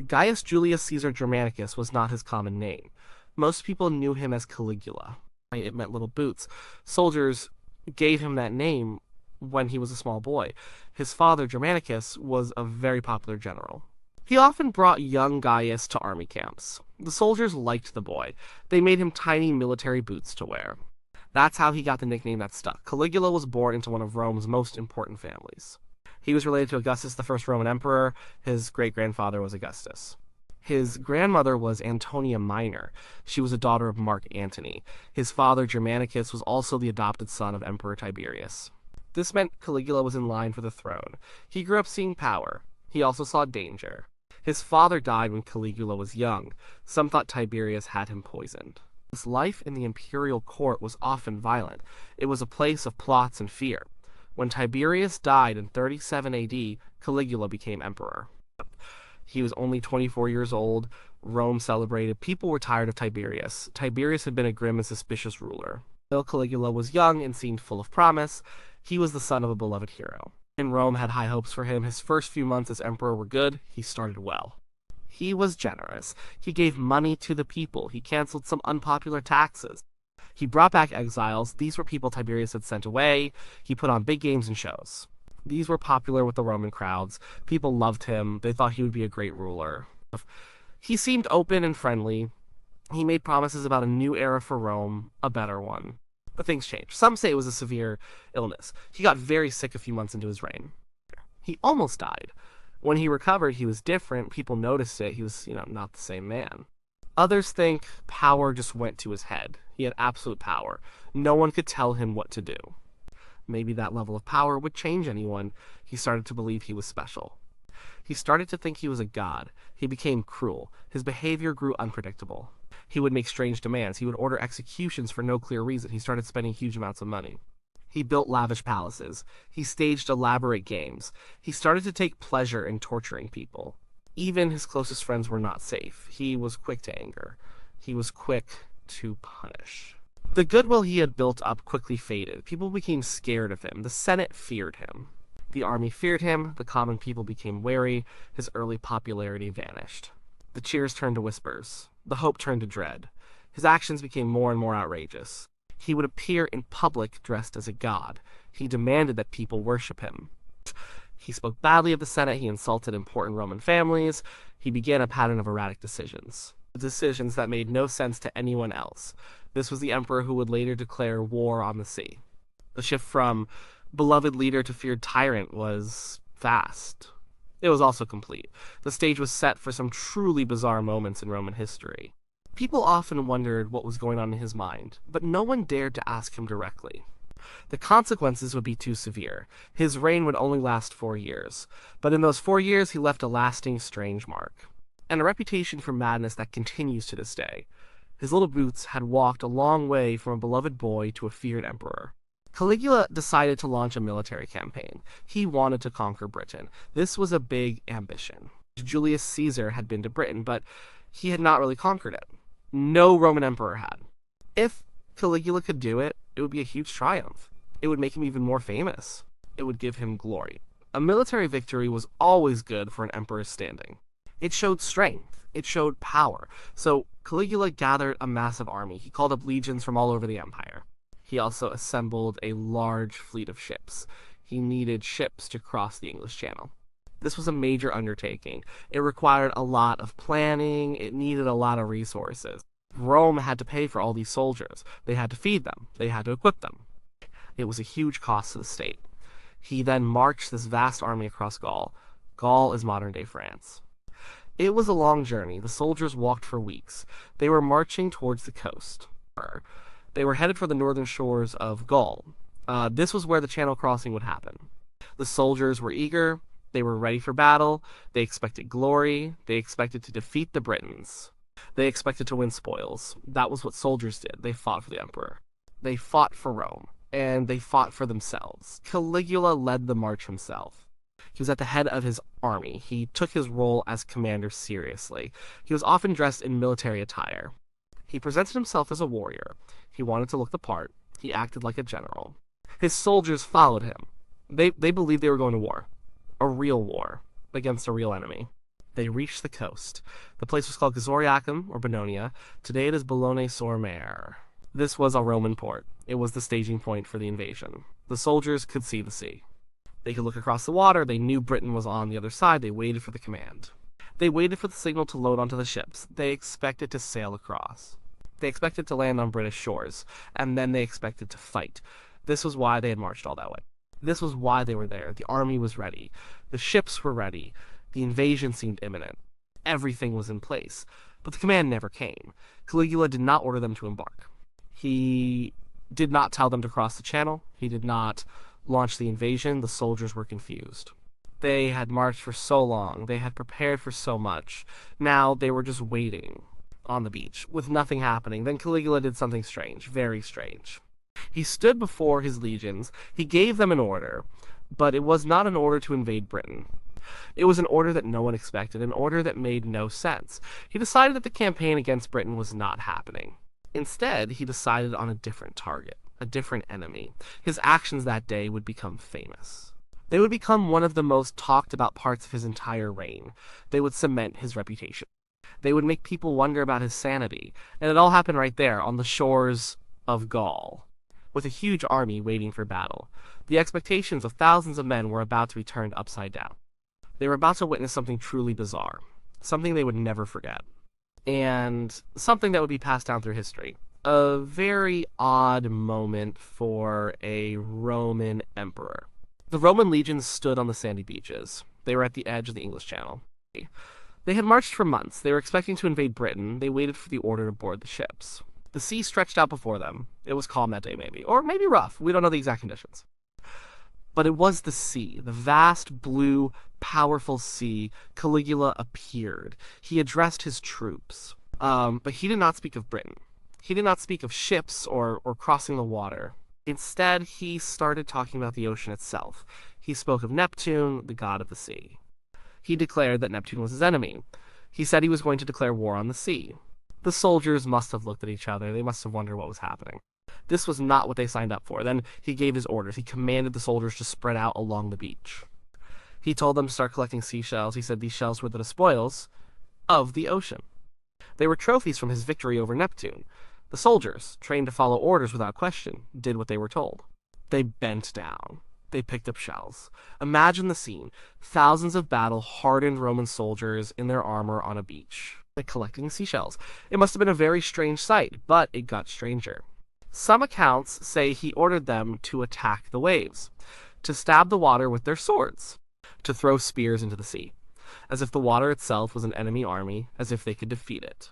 Gaius Julius Caesar Germanicus was not his common name. Most people knew him as Caligula. It meant little boots. Soldiers gave him that name when he was a small boy. His father, Germanicus, was a very popular general. He often brought young Gaius to army camps. The soldiers liked the boy. They made him tiny military boots to wear. That's how he got the nickname that stuck. Caligula was born into one of Rome's most important families. He was related to Augustus, the first Roman emperor. His great-grandfather was Augustus. His grandmother was Antonia Minor. She was a daughter of Mark Antony. His father, Germanicus, was also the adopted son of Emperor Tiberius. This meant Caligula was in line for the throne. He grew up seeing power. He also saw danger. His father died when Caligula was young. Some thought Tiberius had him poisoned. His life in the imperial court was often violent. It was a place of plots and fear. When Tiberius died in 37 AD, Caligula became emperor. He was only 24 years old. Rome celebrated. People were tired of Tiberius. Tiberius had been a grim and suspicious ruler. Though Caligula was young and seemed full of promise, he was the son of a beloved hero. And Rome had high hopes for him. His first few months as emperor were good. He started well. He was generous. He gave money to the people. He canceled some unpopular taxes. He brought back exiles. These were people Tiberius had sent away. He put on big games and shows. These were popular with the Roman crowds. People loved him. They thought he would be a great ruler. He seemed open and friendly. He made promises about a new era for Rome, a better one. But things changed. Some say it was a severe illness. He got very sick a few months into his reign. He almost died. When he recovered, he was different. People noticed it. He was, not the same man. Others think power just went to his head. He had absolute power. No one could tell him what to do. Maybe that level of power would change anyone. He started to believe he was special. He started to think he was a god. He became cruel. His behavior grew unpredictable. He would make strange demands. He would order executions for no clear reason. He started spending huge amounts of money. He built lavish palaces. He staged elaborate games. He started to take pleasure in torturing people. Even his closest friends were not safe. He was quick to anger. He was quick to punish. The goodwill he had built up quickly faded. People became scared of him. The Senate feared him. The army feared him. The common people became wary. His early popularity vanished. The cheers turned to whispers. The hope turned to dread. His actions became more and more outrageous. He would appear in public dressed as a god. He demanded that people worship him. He spoke badly of the Senate. He insulted important Roman families. He began a pattern of erratic decisions that made no sense to anyone else. This was the emperor who would later declare war on the sea. The shift from beloved leader to feared tyrant was fast. It was also complete. The stage was set for some truly bizarre moments in Roman history. People often wondered what was going on in his mind, but no one dared to ask him directly. The consequences would be too severe. His reign would only last 4 years, but in those 4 years he left a lasting, strange mark, and a reputation for madness that continues to this day. His little boots had walked a long way from a beloved boy to a feared emperor. Caligula decided to launch a military campaign. He wanted to conquer Britain. This was a big ambition. Julius Caesar had been to Britain, but he had not really conquered it. No Roman emperor had. If Caligula could do it, it would be a huge triumph. It would make him even more famous. It would give him glory. A military victory was always good for an emperor's standing. It showed strength. It showed power. So Caligula gathered a massive army. He called up legions from all over the empire. He also assembled a large fleet of ships. He needed ships to cross the English Channel. This was a major undertaking. It required a lot of planning. It needed a lot of resources. Rome had to pay for all these soldiers. They had to feed them. They had to equip them. It was a huge cost to the state. He then marched this vast army across Gaul. Gaul is modern-day France. It was a long journey. The soldiers walked for weeks. They were marching towards the coast. They were headed for the northern shores of Gaul. This was where the Channel crossing would happen. The soldiers were eager. They were ready for battle. They expected glory. They expected to defeat the Britons. They expected to win spoils. That was what soldiers did. They fought for the emperor. They fought for Rome. And they fought for themselves. Caligula led the march himself. He was at the head of his army. He took his role as commander seriously. He was often dressed in military attire. He presented himself as a warrior. He wanted to look the part. He acted like a general. His soldiers followed him. They believed they were going to war. A real war against a real enemy. They reached the coast. The place was called Gazoriacum, or Bononia. Today it is Boulogne-sur-Mer. This was a Roman port. It was the staging point for the invasion. The soldiers could see the sea. They could look across the water. They knew Britain was on the other side. They waited for the command. They waited for the signal to load onto the ships. They expected to sail across. They expected to land on British shores, and then they expected to fight. This was why they had marched all that way. This was why they were there. The army was ready. The ships were ready. The invasion seemed imminent. Everything was in place. But the command never came. Caligula did not order them to embark. He did not tell them to cross the channel. He did not launch the invasion. The soldiers were confused. They had marched for so long. They had prepared for so much. Now they were just waiting on the beach with nothing happening. Then Caligula did something strange, very strange. He stood before his legions. He gave them an order, but it was not an order to invade Britain. It was an order that no one expected, an order that made no sense. He decided that the campaign against Britain was not happening. Instead, he decided on a different target, a different enemy. His actions that day would become famous. They would become one of the most talked about parts of his entire reign. They would cement his reputation. They would make people wonder about his sanity. And it all happened right there, on the shores of Gaul, with a huge army waiting for battle. The expectations of thousands of men were about to be turned upside down. They were about to witness something truly bizarre, something they would never forget, and something that would be passed down through history. A very odd moment for a Roman emperor. The Roman legions stood on the sandy beaches. They were at the edge of the English Channel. They had marched for months. They were expecting to invade Britain. They waited for the order to board the ships. The sea stretched out before them. It was calm that day, maybe, or maybe rough. We don't know the exact conditions. But it was the sea, the vast, blue, powerful sea. Caligula appeared. He addressed his troops. But he did not speak of Britain. He did not speak of ships or crossing the water. Instead, he started talking about the ocean itself. He spoke of Neptune, the god of the sea. He declared that Neptune was his enemy. He said he was going to declare war on the sea. The soldiers must have looked at each other. They must have wondered what was happening. This was not what they signed up for. Then he gave his orders. He commanded the soldiers to spread out along the beach. He told them to start collecting seashells. He said these shells were the spoils of the ocean. They were trophies from his victory over Neptune. The soldiers, trained to follow orders without question, did what they were told. They bent down. They picked up shells. Imagine the scene. Thousands of battle-hardened Roman soldiers in their armor on a beach, collecting seashells. It must have been a very strange sight, but it got stranger. Some accounts say he ordered them to attack the waves, to stab the water with their swords, to throw spears into the sea, as if the water itself was an enemy army, as if they could defeat it.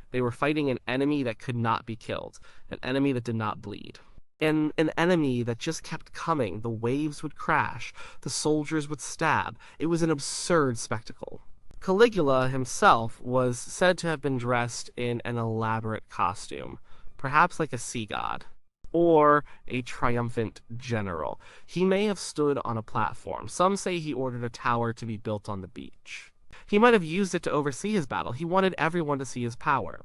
They were fighting an enemy that could not be killed, an enemy that did not bleed, and an enemy that just kept coming. The waves would crash, the soldiers would stab. It was an absurd spectacle. Caligula himself was said to have been dressed in an elaborate costume, perhaps like a sea god, or a triumphant general. He may have stood on a platform. Some say he ordered a tower to be built on the beach. He might have used it to oversee his battle. He wanted everyone to see his power.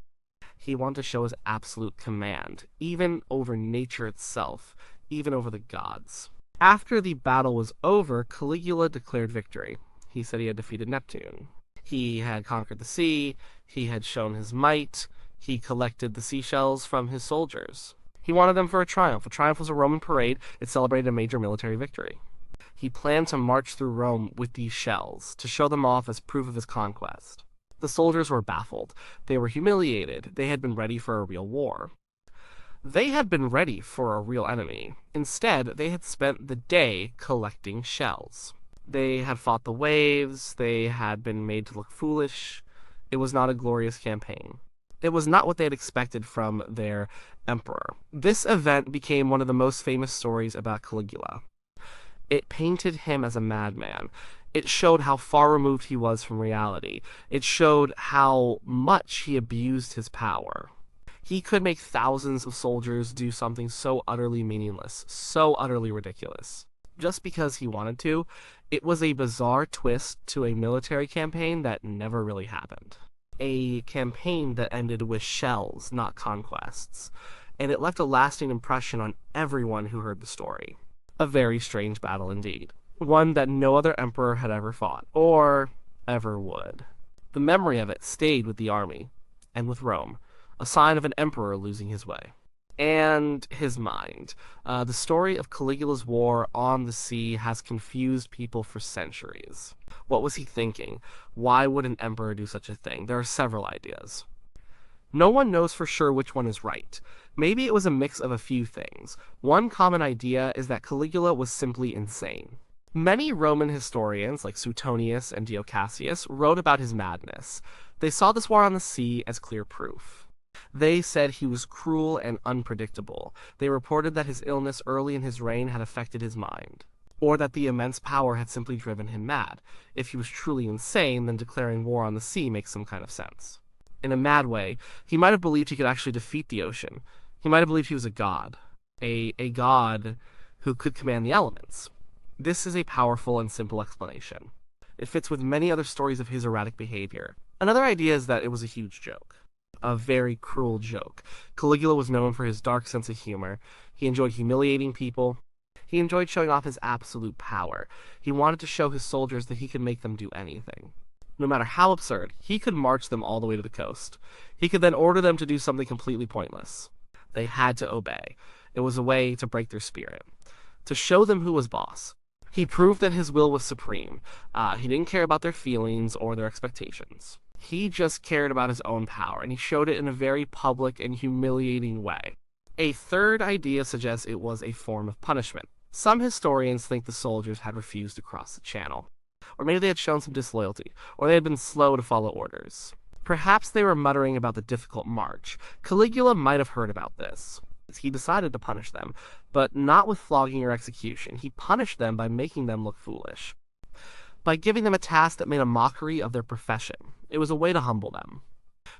He wanted to show his absolute command, even over nature itself, even over the gods. After the battle was over, Caligula declared victory. He said he had defeated Neptune. He had conquered the sea. He had shown his might. He collected the seashells from his soldiers. He wanted them for a triumph. A triumph was a Roman parade. It celebrated a major military victory. He planned to march through Rome with these shells, to show them off as proof of his conquest. The soldiers were baffled. They were humiliated. They had been ready for a real war. They had been ready for a real enemy. Instead, they had spent the day collecting shells. They had fought the waves. They had been made to look foolish. It was not a glorious campaign. It was not what they had expected from their emperor. This event became one of the most famous stories about Caligula. It painted him as a madman. It showed how far removed he was from reality. It showed how much he abused his power. He could make thousands of soldiers do something so utterly meaningless, so utterly ridiculous, just because he wanted to. It was a bizarre twist to a military campaign that never really happened. A campaign that ended with shells, not conquests. And it left a lasting impression on everyone who heard the story. A very strange battle indeed. One that no other emperor had ever fought, or ever would. The memory of it stayed with the army and with Rome, a sign of an emperor losing his way. And his mind. The story of Caligula's war on the sea has confused people for centuries. What was he thinking? Why would an emperor do such a thing? There are several ideas. No one knows for sure which one is right. Maybe it was a mix of a few things. One common idea is that Caligula was simply insane. Many Roman historians, like Suetonius and Dio Cassius, wrote about his madness. They saw this war on the sea as clear proof. They said he was cruel and unpredictable. They reported that his illness early in his reign had affected his mind, or that the immense power had simply driven him mad. If he was truly insane, then declaring war on the sea makes some kind of sense. In a mad way, he might have believed he could actually defeat the ocean. He might have believed he was a god. A god who could command the elements. This is a powerful and simple explanation. It fits with many other stories of his erratic behavior. Another idea is that it was a huge joke. A very cruel joke. Caligula was known for his dark sense of humor. He enjoyed humiliating people. He enjoyed showing off his absolute power. He wanted to show his soldiers that he could make them do anything. No matter how absurd, he could march them all the way to the coast. He could then order them to do something completely pointless. They had to obey. It was a way to break their spirit, to show them who was boss. He proved that his will was supreme. He didn't care about their feelings or their expectations. He just cared about his own power, and he showed it in a very public and humiliating way. A third idea suggests it was a form of punishment. Some historians think the soldiers had refused to cross the channel. Or maybe they had shown some disloyalty, or they had been slow to follow orders. Perhaps they were muttering about the difficult march. Caligula might have heard about this. He decided to punish them, but not with flogging or execution. He punished them by making them look foolish, by giving them a task that made a mockery of their profession. It was a way to humble them,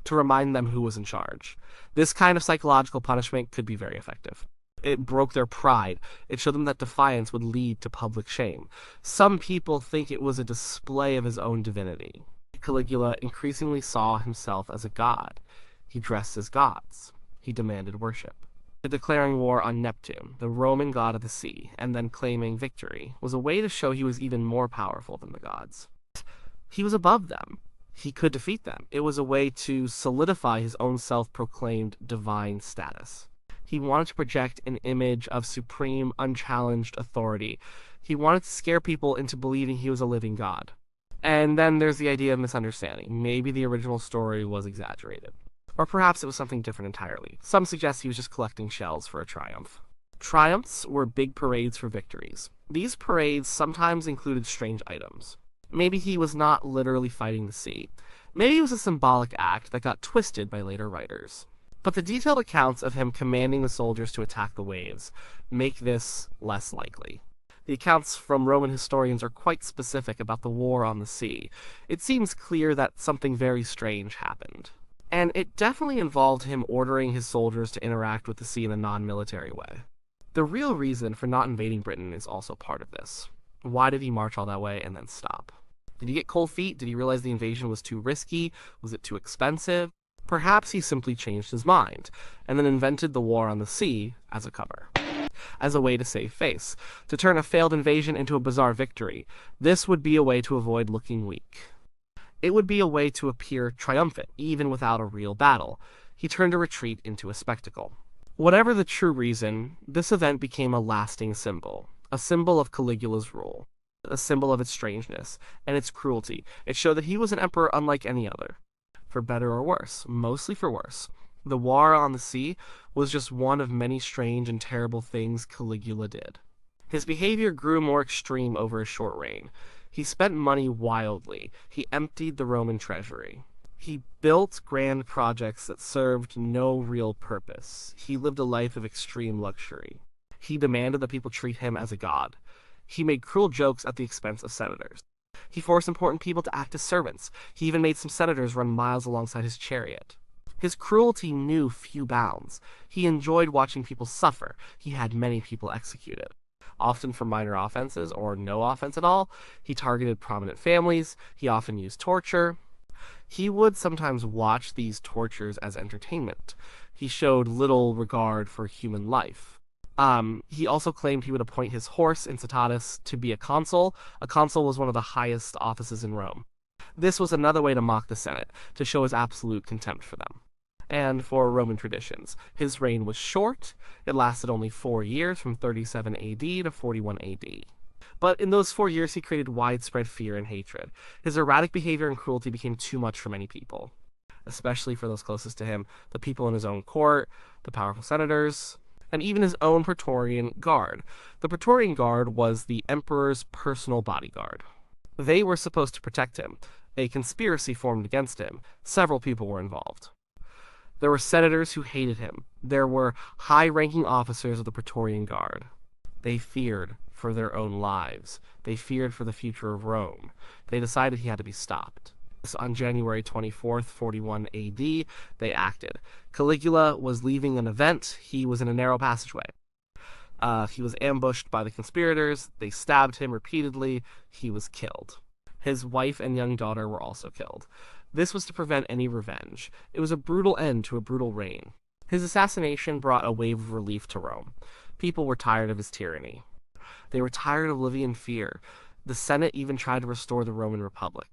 to remind them who was in charge. This kind of psychological punishment could be very effective. It broke their pride. It showed them that defiance would lead to public shame. Some people think it was a display of his own divinity. Caligula increasingly saw himself as a god. He dressed as gods. He demanded worship. Declaring war on Neptune, the Roman god of the sea, and then claiming victory, was a way to show he was even more powerful than the gods. He was above them. He could defeat them. It was a way to solidify his own self-proclaimed divine status. He wanted to project an image of supreme, unchallenged authority. He wanted to scare people into believing he was a living god. And then there's the idea of misunderstanding. Maybe the original story was exaggerated. Or perhaps it was something different entirely. Some suggest he was just collecting shells for a triumph. Triumphs were big parades for victories. These parades sometimes included strange items. Maybe he was not literally fighting the sea. Maybe it was a symbolic act that got twisted by later writers. But the detailed accounts of him commanding the soldiers to attack the waves make this less likely. The accounts from Roman historians are quite specific about the war on the sea. It seems clear that something very strange happened. And it definitely involved him ordering his soldiers to interact with the sea in a non-military way. The real reason for not invading Britain is also part of this. Why did he march all that way and then stop? Did he get cold feet? Did he realize the invasion was too risky? Was it too expensive? Perhaps he simply changed his mind, and then invented the war on the sea as a cover. As a way to save face, to turn a failed invasion into a bizarre victory. This would be a way to avoid looking weak. It would be a way to appear triumphant, even without a real battle. He turned a retreat into a spectacle. Whatever the true reason, this event became a lasting symbol. A symbol of Caligula's rule. A symbol of its strangeness and its cruelty. It showed that he was an emperor unlike any other. For better or worse, mostly for worse. The war on the sea was just one of many strange and terrible things Caligula did. His behavior grew more extreme over a short reign. He spent money wildly. He emptied the Roman treasury. He built grand projects that served no real purpose. He lived a life of extreme luxury. He demanded that people treat him as a god. He made cruel jokes at the expense of senators. He forced important people to act as servants. He even made some senators run miles alongside his chariot. His cruelty knew few bounds. He enjoyed watching people suffer. He had many people executed, often for minor offenses or no offense at all. He targeted prominent families. He often used torture. He would sometimes watch these tortures as entertainment. He showed little regard for human life. He also claimed he would appoint his horse, Incitatus, to be a consul. A consul was one of the highest offices in Rome. This was another way to mock the Senate, to show his absolute contempt for them. And for Roman traditions, his reign was short. It lasted only 4 years, from 37 AD to 41 AD. But in those 4 years, he created widespread fear and hatred. His erratic behavior and cruelty became too much for many people, especially for those closest to him, the people in his own court, the powerful senators, and even his own Praetorian Guard. The Praetorian Guard was the emperor's personal bodyguard. They were supposed to protect him. A conspiracy formed against him. Several people were involved. There were senators who hated him. There were high-ranking officers of the Praetorian Guard. They feared for their own lives. They feared for the future of Rome. They decided he had to be stopped. On January 24th, 41 AD, they acted. Caligula was leaving an event. He was in a narrow passageway. He was ambushed by the conspirators. They stabbed him repeatedly. He was killed. His wife and young daughter were also killed. This was to prevent any revenge. It was a brutal end to a brutal reign. His assassination brought a wave of relief to Rome. People were tired of his tyranny. They were tired of living in fear. The Senate even tried to restore the Roman Republic.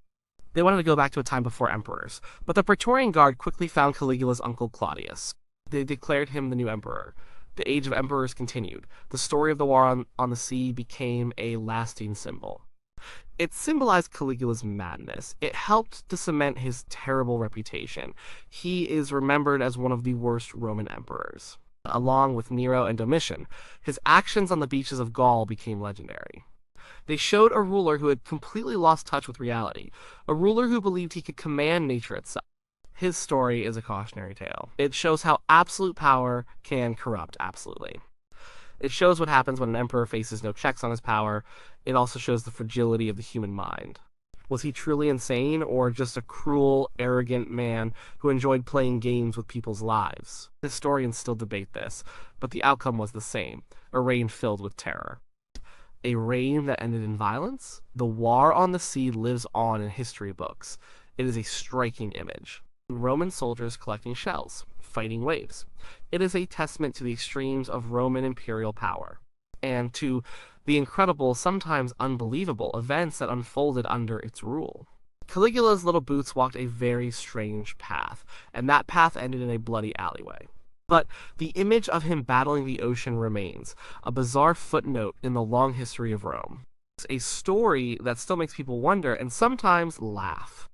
They wanted to go back to a time before emperors, but the Praetorian Guard quickly found Caligula's uncle Claudius. They declared him the new emperor. The age of emperors continued. The story of the war on the sea became a lasting symbol. It symbolized Caligula's madness. It helped to cement his terrible reputation. He is remembered as one of the worst Roman emperors. Along with Nero and Domitian, his actions on the beaches of Gaul became legendary. They showed a ruler who had completely lost touch with reality, a ruler who believed he could command nature itself. His story is a cautionary tale. It shows how absolute power can corrupt absolutely. It shows what happens when an emperor faces no checks on his power. It also shows the fragility of the human mind. Was he truly insane, or just a cruel, arrogant man who enjoyed playing games with people's lives? Historians still debate this, but the outcome was the same, a reign filled with terror. A reign that ended in violence? The war on the sea lives on in history books. It is a striking image. Roman soldiers collecting shells, fighting waves. It is a testament to the extremes of Roman imperial power, and to the incredible, sometimes unbelievable, events that unfolded under its rule. Caligula's little boots walked a very strange path, and that path ended in a bloody alleyway. But the image of him battling the ocean remains, a bizarre footnote in the long history of Rome. It's a story that still makes people wonder and sometimes laugh.